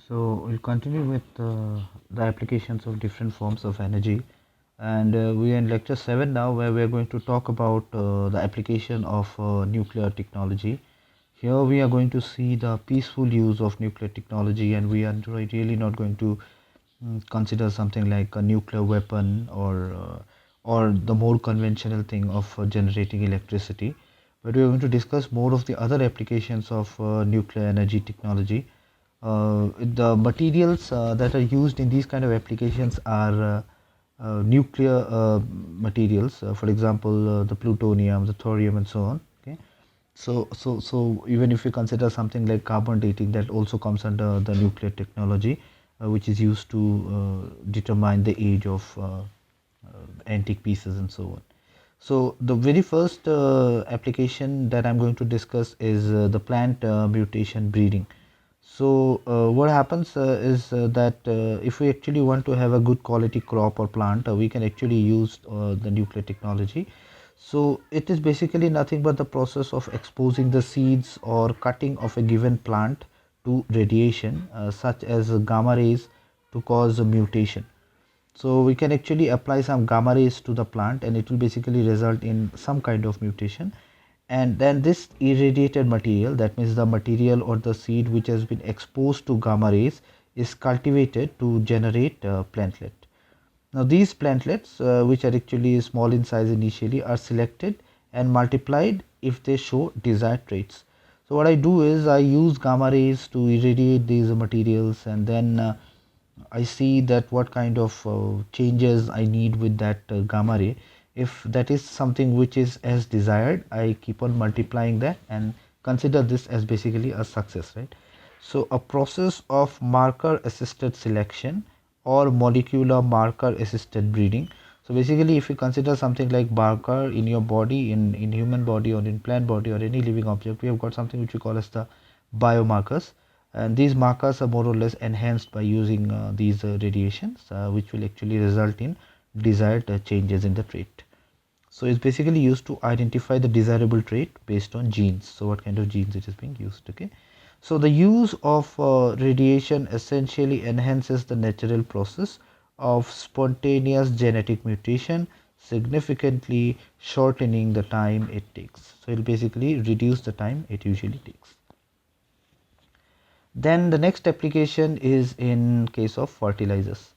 So we'll continue with the applications of different forms of energy, and we are in lecture 7 now, where we are going to talk about the application of nuclear technology. Here we are going to see the peaceful use of nuclear technology, and we are really not going to consider something like a nuclear weapon or the more conventional thing of generating electricity, but we are going to discuss more of the other applications of nuclear energy technology. The materials that are used in these kind of applications are nuclear materials, for example, the plutonium, the thorium, and so on. Okay, so even if you consider something like carbon dating, that also comes under the nuclear technology, which is used to determine the age of antique pieces and so on. So the very first application that I'm going to discuss is the plant mutation breeding. So what happens is that if we actually want to have a good quality crop or plant, we can actually use the nuclear technology. So it is basically nothing but the process of exposing the seeds or cutting of a given plant to radiation, such as gamma rays, to cause a mutation. So we can actually apply some gamma rays to the plant, and it will basically result in some kind of mutation. And then this irradiated material, that means the material or the seed which has been exposed to gamma rays, is cultivated to generate plantlet. Now these plantlets, which are actually small in size initially, are selected and multiplied if they show desired traits. So what I do is I use gamma rays to irradiate these materials, and then I see that what kind of changes I need with that gamma ray. If that is something which is as desired, I keep on multiplying that and consider this as basically a success, right? So a process of marker assisted selection or molecular marker assisted breeding. So basically, if you consider something like marker in your body, in human body or in plant body or any living object, we have got something which we call as the biomarkers, and these markers are more or less enhanced by using these radiations, which will actually result in desired changes in the trait. So it's basically used to identify the desirable trait based on genes. So what kind of genes it is being used. Okay, so the use of radiation essentially enhances the natural process of spontaneous genetic mutation, significantly shortening the time it takes. So it will basically reduce the time it usually takes. Then the next application is in case of fertilizers.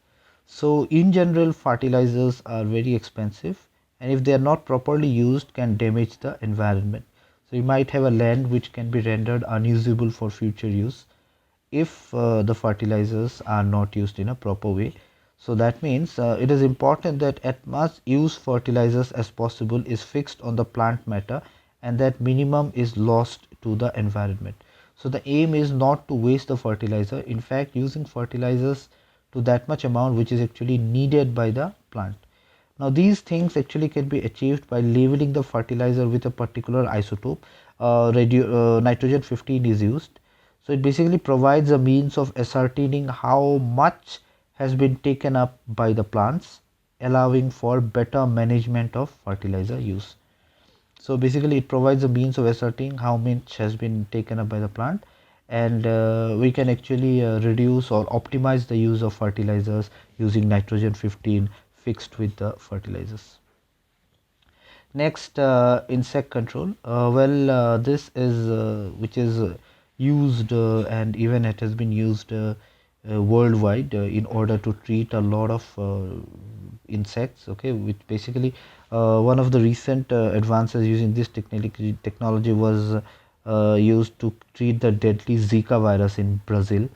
So in general, fertilizers are very expensive, and if they are not properly used, can damage the environment. So you might have a land which can be rendered unusable for future use if the fertilizers are not used in a proper way. So that means it is important that as much use fertilizers as possible is fixed on the plant matter, and that minimum is lost to the environment. So the aim is not to waste the fertilizer. In fact, using fertilizers to that much amount which is actually needed by the plant. Now these things actually can be achieved by labeling the fertilizer with a particular isotope. Nitrogen 15 is used. So it basically provides a means of ascertaining how much has been taken up by the plants, allowing for better management of fertilizer use. So basically it provides a means of ascertaining how much has been taken up by the plant, and we can actually reduce or optimize the use of fertilizers using nitrogen 15 fixed with the fertilizers. Next, insect control. This is which is used and even it has been used worldwide in order to treat a lot of insects. Okay, which basically one of the recent advances using this technology was used to treat the deadly Zika virus in Brazil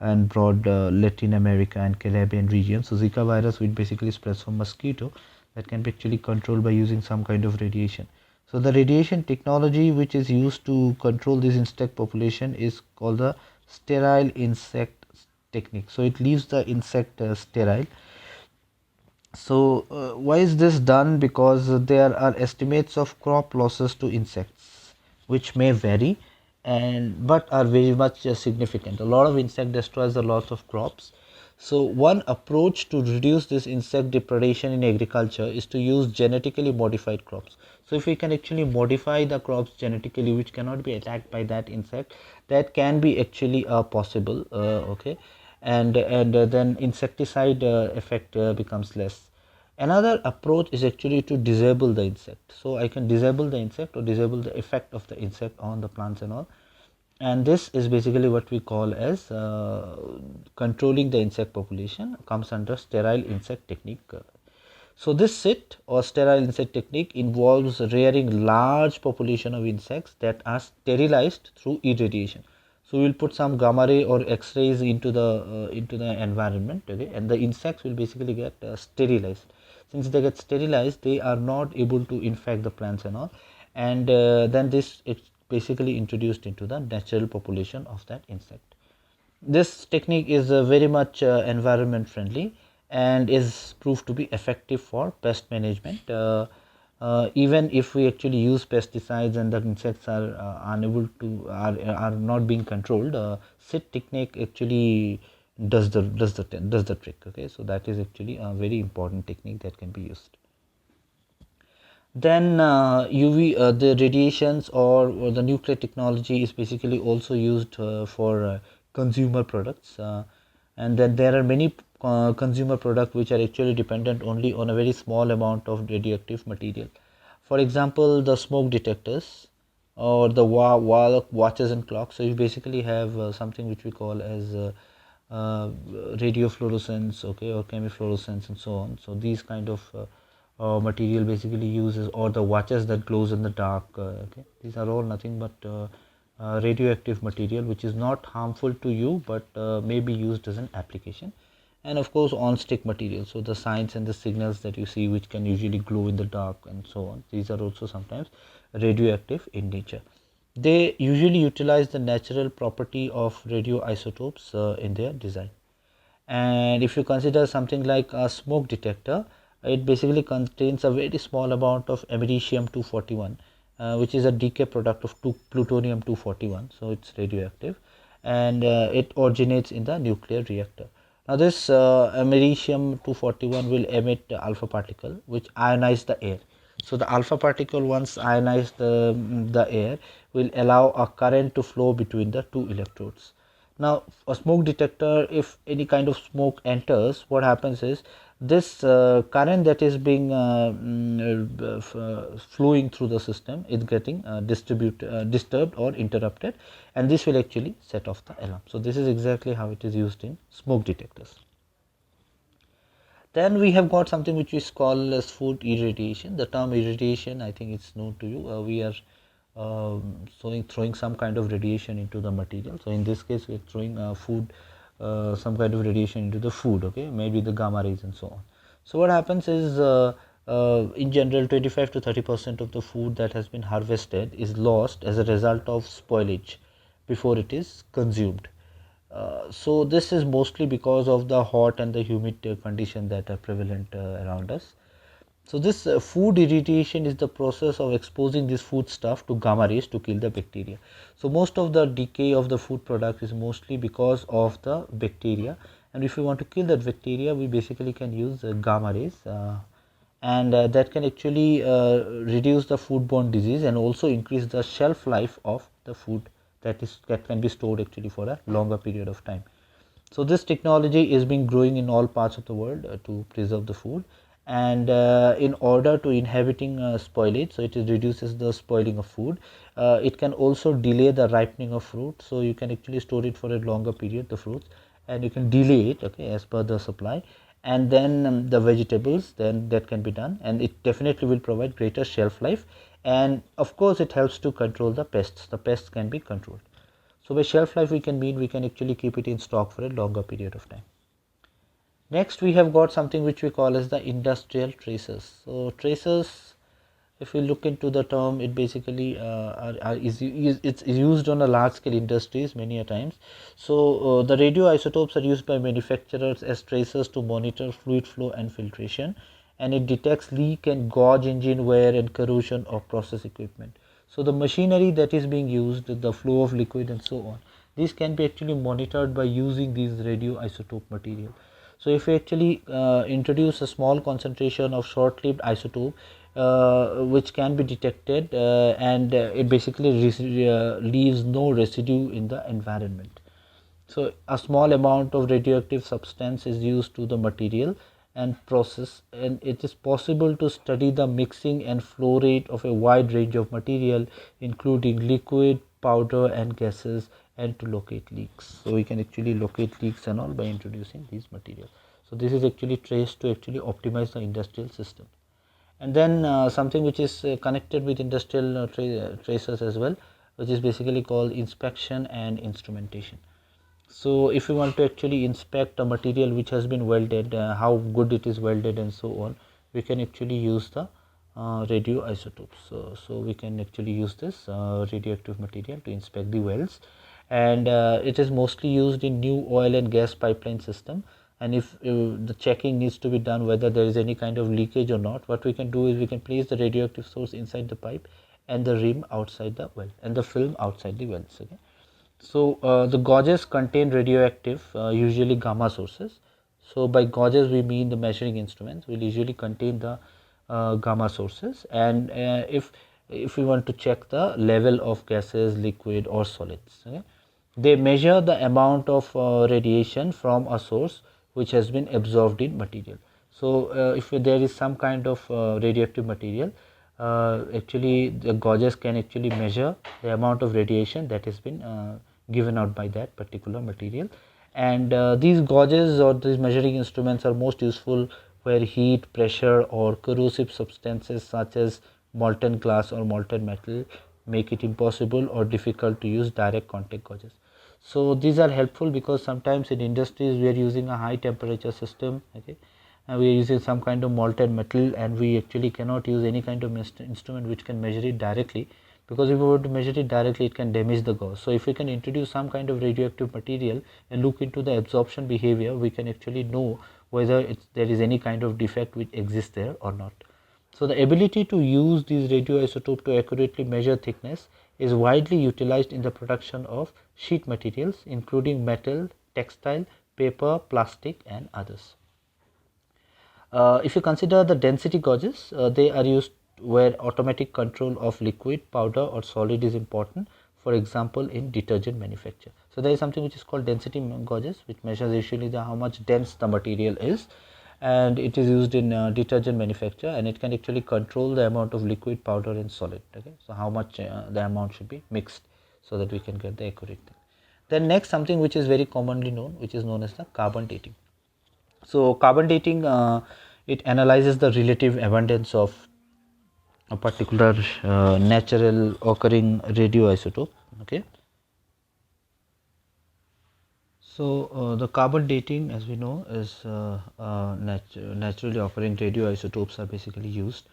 and broad Latin America and Caribbean region. So Zika virus, which basically spreads from mosquito, that can be actually controlled by using some kind of radiation. So the radiation technology which is used to control this insect population is called the sterile insect technique. So it leaves the insect sterile. So why is this done? Because there are estimates of crop losses to insects which may vary, and but are very much significant. A lot of insect destroys a lot of crops. So one approach to reduce this insect depredation in agriculture is to use genetically modified crops. So if we can actually modify the crops genetically which cannot be attacked by that insect, that can be actually possible. Okay, and then insecticide effect becomes less. Another approach is actually to disable the insect. So I can disable the insect or disable the effect of the insect on the plants and all, and this is basically what we call as controlling the insect population, comes under sterile insect technique. So this SIT or sterile insect technique involves rearing large population of insects that are sterilized through irradiation. So we will put some gamma ray or X-rays into the environment, okay, and the insects will basically get sterilized. Since they get sterilized, they are not able to infect the plants and all, and then this is basically introduced into the natural population of that insect. This technique is very much environment friendly and is proved to be effective for pest management. Even if we actually use pesticides and the insects are unable to are not being controlled, SIT technique actually does the trick. Okay, so that is actually a very important technique that can be used. Then UV, the radiations or the nuclear technology is basically also used for consumer products, and then there are many consumer products which are actually dependent only on a very small amount of radioactive material. For example, the smoke detectors or the wall watches and clocks. So you basically have something which we call as radio fluorescence, okay, or chemifluorescence and so on. So these kind of material basically uses, or the watches that glows in the dark, okay, these are all nothing but radioactive material which is not harmful to you but may be used as an application. And of course on stick material, so the signs and the signals that you see which can usually glow in the dark and so on, these are also sometimes radioactive in nature. They usually utilize the natural property of radioisotopes in their design. And if you consider something like a smoke detector, it basically contains a very small amount of americium 241, which is a decay product of plutonium 241, so it's radioactive, and it originates in the nuclear reactor. Now this americium 241 will emit alpha particle which ionize the air. So the alpha particle, once ionize the air, will allow a current to flow between the two electrodes. Now a smoke detector, if any kind of smoke enters, what happens is this current that is being flowing through the system is getting disturbed or interrupted, and this will actually set off the alarm. So this is exactly how it is used in smoke detectors. Then we have got something which is called as food irradiation. The term irradiation, I think it's known to you. We are throwing some kind of radiation into the material. So in this case we are throwing some kind of radiation into the food, okay, maybe the gamma rays and so on. So what happens is in general 25 to 30% of the food that has been harvested is lost as a result of spoilage before it is consumed. So this is mostly because of the hot and the humid condition that are prevalent around us. So this food irradiation is the process of exposing this food stuff to gamma rays to kill the bacteria. So most of the decay of the food product is mostly because of the bacteria, and if we want to kill that bacteria, we basically can use gamma rays, and that can actually reduce the foodborne disease and also increase the shelf life of the food that can be stored actually for a longer period of time. So this technology is being growing in all parts of the world to preserve the food, and in order to inhibiting spoilage, so it reduces the spoiling of food. It can also delay the ripening of fruit, so you can actually store it for a longer period, the fruits, and you can delay it, okay, as per the supply. And then the vegetables, then that can be done, and it definitely will provide greater shelf life, and of course it helps to control the pests. The pests can be controlled. So by shelf life we can actually keep it in stock for a longer period of time. Next we have got something which we call as the industrial tracers. So tracers, if we look into the term, it basically it's used on a large scale industries many a times. So the radioisotopes are used by manufacturers as tracers to monitor fluid flow and filtration, and it detects leak and gauge engine wear and corrosion of process equipment. So the machinery that is being used, the flow of liquid and so on, these can be actually monitored by using these radioisotope material. So if we actually introduce a small concentration of short-lived isotope which can be detected, and it basically leaves no residue in the environment. So a small amount of radioactive substance is used to the material and process, and it is possible to study the mixing and flow rate of a wide range of material, including liquid, powder and gases, and to locate leaks. So we can actually locate leaks and all by introducing these materials. So this is actually traced to actually optimize the industrial system. And then something which is connected with industrial tracers as well, which is basically called inspection and instrumentation. So if we want to actually inspect a material which has been welded, how good it is welded and so on, we can actually use the radioisotopes. So we can actually use this radioactive material to inspect the welds, and it is mostly used in new oil and gas pipeline system. And if the checking needs to be done whether there is any kind of leakage or not, what we can do is we can place the radioactive source inside the pipe and the rim outside the well and the film outside the wells. Okay. So the gauges contain radioactive, usually gamma sources. So by gauges we mean the measuring instruments will usually contain the gamma sources, and if we want to check the level of gases, liquid or solids, okay, they measure the amount of radiation from a source which has been absorbed in material. So if there is some kind of radioactive material, actually the gauges can actually measure the amount of radiation that has been given out by that particular material. And these gauges or these measuring instruments are most useful where heat, pressure or corrosive substances such as molten glass or molten metal make it impossible or difficult to use direct contact gauges. So these are helpful because sometimes in industries we are using a high temperature system, okay, and we are using some kind of molten metal, and we actually cannot use any kind of instrument which can measure it directly, because if we were to measure it directly it can damage the gauze. So if we can introduce some kind of radioactive material and look into the absorption behavior, we can actually know whether there is any kind of defect which exists there or not. So the ability to use these radioisotope to accurately measure thickness is widely utilized in the production of sheet materials, including metal, textile, paper, plastic and others. If you consider the density gauges, they are used where automatic control of liquid, powder or solid is important, for example in detergent manufacture. So there is something which is called density gauges, which measures usually how much dense the material is, and it is used in detergent manufacture, and it can actually control the amount of liquid, powder and solid. Okay, so how much the amount should be mixed so that we can get the accurate thing. Then next, something which is very commonly known, which is known as the carbon dating. So carbon dating, it analyzes the relative abundance of a particular natural occurring radioisotope. Okay. So the carbon dating, as we know, is naturally occurring radioisotopes are basically used,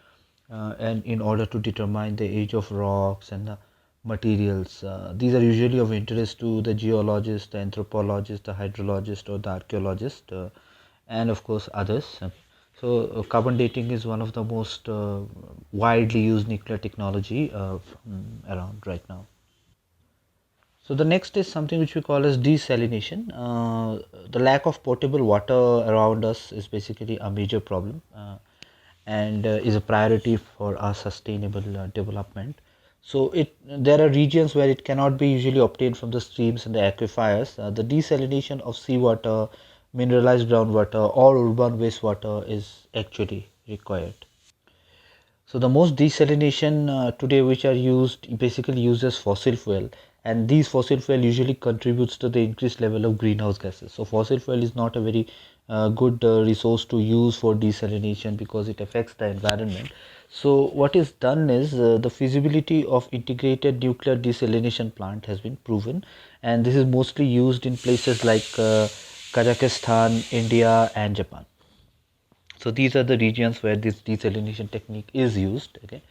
and in order to determine the age of rocks and the materials. These are usually of interest to the geologist, the anthropologist, the hydrologist or the archaeologist, and of course others. So carbon dating is one of the most widely used nuclear technology around right now. So the next is something which we call as desalination. The lack of potable water around us is basically a major problem, and is a priority for our sustainable development. So there are regions where it cannot be usually obtained from the streams and the aquifers. The desalination of seawater, mineralized groundwater or urban wastewater is actually required. So the most desalination today which are used basically uses fossil fuel, and these fossil fuel usually contributes to the increased level of greenhouse gases. So fossil fuel is not a very good resource to use for desalination because it affects the environment. So what is done is the feasibility of integrated nuclear desalination plant has been proven, and this is mostly used in places like Kazakhstan, India and Japan. So these are the regions where this desalination technique is used. Okay,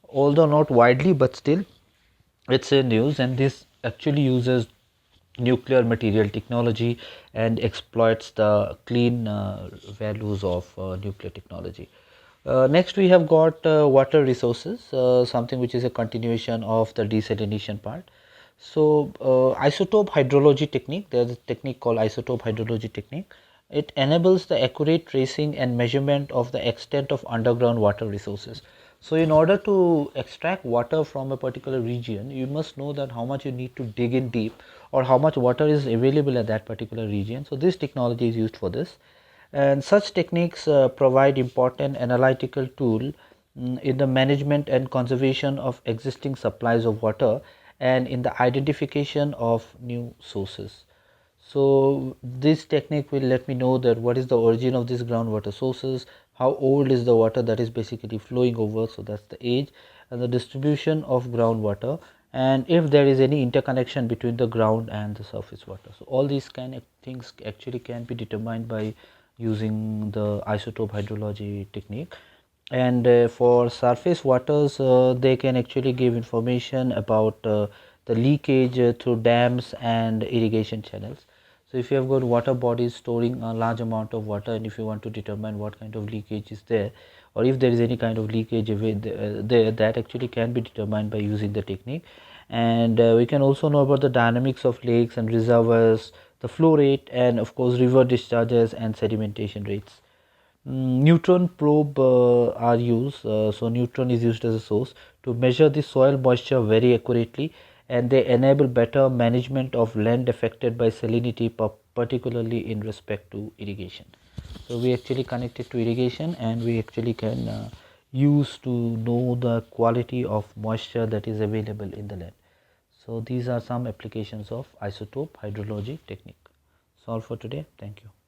although not widely, but still it's in use, and this actually uses nuclear material technology and exploits the clean values of nuclear technology. Next we have got water resources, something which is a continuation of the desalination part. So isotope hydrology technique, there is a technique called isotope hydrology technique. It enables the accurate tracing and measurement of the extent of underground water resources. So in order to extract water from a particular region, you must know that how much you need to dig in deep, or how much water is available at that particular region. So this technology is used for this, and such techniques provide important analytical tool in the management and conservation of existing supplies of water and in the identification of new sources. So this technique will let me know that what is the origin of these groundwater sources, how old is the water that is basically flowing over, so that's the age, and the distribution of groundwater, and if there is any interconnection between the ground and the surface water. So all these kind of things actually can be determined by using the isotope hydrology technique. And for surface waters, they can actually give information about the leakage through dams and irrigation channels. So if you have got water bodies storing a large amount of water, and if you want to determine what kind of leakage is there, or if there is any kind of leakage there, that actually can be determined by using the technique. And we can also know about the dynamics of lakes and reservoirs, the flow rate, and of course river discharges and sedimentation rates. Neutron probe are used. So neutron is used as a source to measure the soil moisture very accurately, and they enable better management of land affected by salinity, particularly in respect to irrigation. So we actually connect it to irrigation, and we actually can use to know the quality of moisture that is available in the land. So these are some applications of isotope hydrology technique. That's all for today. Thank you.